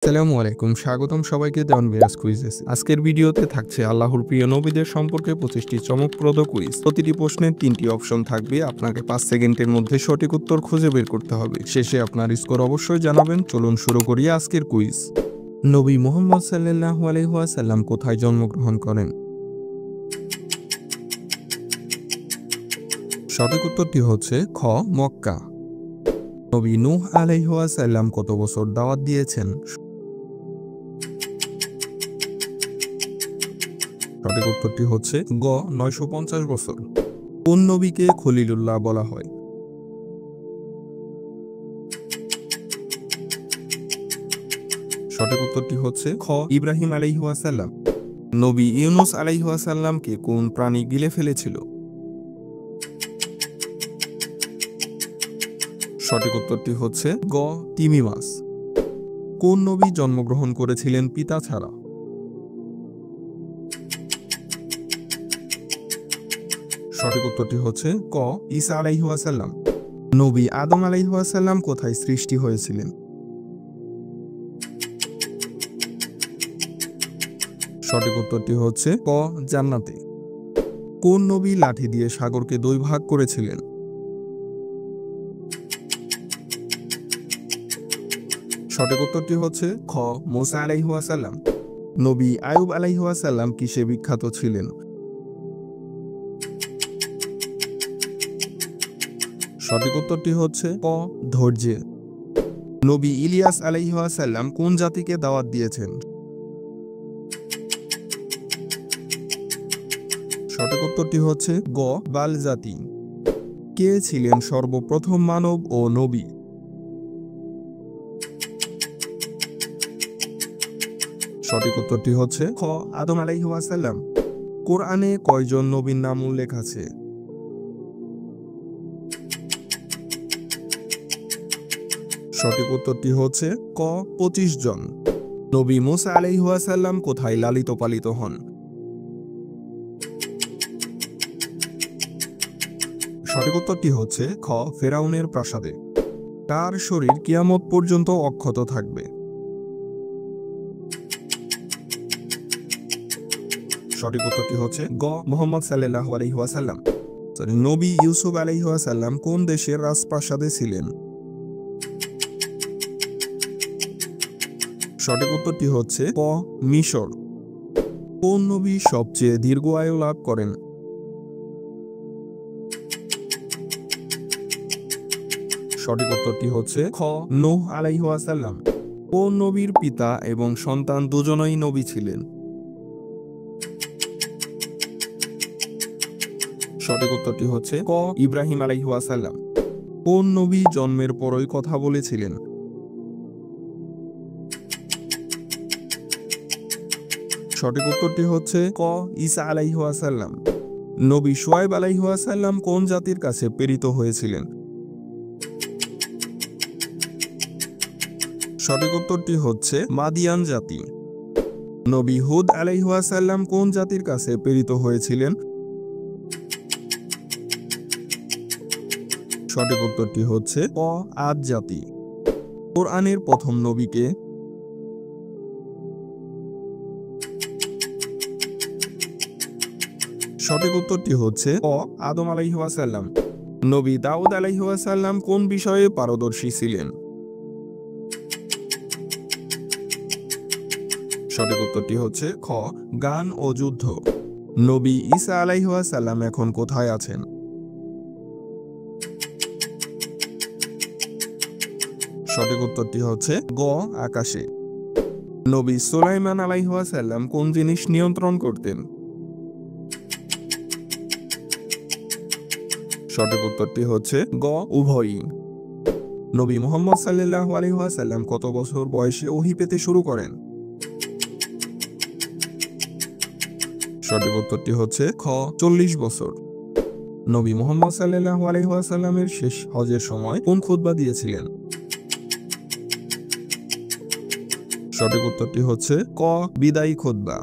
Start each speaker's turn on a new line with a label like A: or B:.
A: আসসালামু আলাইকুম, স্বাগতম সবাইকে দেওয়ান মিরাজ কুইজেস। আজকের ভিডিওতে থাকছে আল্লাহর প্রিয় নবীদের সম্পর্কে 25টি চমকপ্রদ কুইজ। প্রতিটি প্রশ্নের 3টি অপশন থাকবে, আপনাকে 5 সেকেন্ডের মধ্যে সঠিক উত্তর খুঁজে বের করতে হবে। শেষে আপনার স্কোর অবশ্যই জানাবেন। চলুন শুরু করি আজকের কুইজ। নবী মুহাম্মদ সাল্লাল্লাহু আলাইহি ওয়াসাল্লাম কোথায় জন্মগ্রহণ করেন? সঠিক উত্তরটি হচ্ছে খ, মক্কা। নবী নূহ আলাইহি ওয়াসাল্লাম কত বছর দাওয়াত দিয়েছেন? সঠিক উত্তরটি হচ্ছে গ, 950 বছর। কোন নবীকে খলিলুল্লাহ বলা হয়? সঠিক উত্তরটি হচ্ছে খ, ইব্রাহিম আলাইহি ওয়াসাল্লাম। নবী ইউনুস আলাইহি ওয়াসাল্লামকে কোন প্রাণী গিলে ফেলেছিল? সঠিক উত্তরটি হচ্ছে গ, তিমি মাছ। কোন নবী জন্মগ্রহণ করেছিলেন পিতা ছাড়া? সঠিক উত্তরটি হচ্ছে ক, ঈসা আলাইহি ওয়াসাল্লাম। নবী আদম আলাইহি ওয়াসাল্লাম কোথায় সৃষ্টি হয়েছিলেন? সঠিক উত্তরটি হচ্ছে ক, জান্নাতে। কোন নবী লাঠি দিয়ে সাগরকে 2 ভাগ করেছিলেন? সঠিক উত্তরটি হচ্ছে খ, মুসা আলাইহি ওয়াসাল্লাম। নবী আয়ুব আলাইহি ওয়াসাল্লাম কিসে বিখ্যাত ছিলেন? সঠিক উত্তরটি হচ্ছে ক, ধৈর্যে। নবী ইলিয়াস আলাইহি ওয়াসাল্লাম কোন জাতিকে দাওয়াত দিয়েছেন? সঠিক উত্তরটি হচ্ছে গ, বাল জাতি। কে ছিলেন সর্বপ্রথম মানব ও নবী? সঠিক উত্তরটি হচ্ছে খ, আদম আলাইহি ওয়াসাল্লাম। কোরআনে কয়জন নবীর নাম উল্লেখ আছে? সঠিক উত্তরটি হচ্ছে ক, 25 জন। নবী মুসা আলাইহি ওয়াসাল্লাম কোথায় লালিত পালিত হন? সঠিক উত্তরটি হচ্ছে খ, ফেরাউনের প্রাসাদে। তার শরীর কিয়ামত পর্যন্ত অক্ষত থাকবে? সঠিক উত্তরটি হচ্ছে গ, মুহাম্মদ সাল্লাল্লাহু আলাইহি ওয়াসাল্লাম। নবী ইউসুফ আলাইহি ওয়াসাল্লাম কোন দেশের রাজপ্রাসাদে ছিলেন? সঠিক উত্তরটি হচ্ছে ক, মিশর। কোন নবী সবচেয়ে দীর্ঘ আয়ু লাভ করেন? সঠিক উত্তরটি হচ্ছে খ, নূহ আলাইহি ওয়াসাল্লাম। কোন নবীর পিতা এবং সন্তান দুজনেই নবী ছিলেন? সঠিক উত্তরটি হচ্ছে ক, ইব্রাহিম আলাইহি ওয়াসাল্লাম। কোন নবী জন্মের পরই কথা বলেছিলেন? সঠিক উত্তরটি হচ্ছে ক, ঈসা আলাইহি ওয়াসাল্লাম। নবী শুআয়ব আলাইহি ওয়াসাল্লাম কোন জাতির কাছে প্রেরিত হয়েছিলেন? সঠিক উত্তরটি হচ্ছে মাদিয়ান জাতি। নবী হুদ আলাইহি ওয়াসাল্লাম কোন জাতির কাছে প্রেরিত হয়েছিলেন? সঠিক উত্তরটি হচ্ছে ক, আদ জাতি। কোরআনের প্রথম নবীকে? সঠিক উত্তরটি হচ্ছে ক, আদম আলাইহি ওয়াসাল্লাম। নবী দাউদ আলাইহি ওয়াসাল্লাম কোন বিষয়ে পারদর্শী ছিলেন? সঠিক উত্তরটি হচ্ছে খ, গান ও যুদ্ধ। নবী ঈসা আলাইহি ওয়াসাল্লাম এখন কোথায় আছেন? সঠিক উত্তরটি হচ্ছে গ, আকাশে। নবী সুলাইমান আলাইহি ওয়াসাল্লাম কোন জিনিস নিয়ন্ত্রণ করতেন? সঠিক উত্তরটি হচ্ছে গ, উভয়ই। নবী মুহাম্মদ সাল্লাল্লাহু আলাইহি ওয়াসাল্লাম কত বছর বয়সে ওহী পেতে শুরু করেন? সঠিক উত্তরটি হচ্ছে খ, 40 বছর। নবী মুহাম্মদ সাল্লাল্লাহু আলাইহি ওয়াসাল্লামের শেষ হজের সময় কোন খুতবা দিয়েছিলেন? সঠিক উত্তরটি হচ্ছে ক, বিদায়ী খুতবা।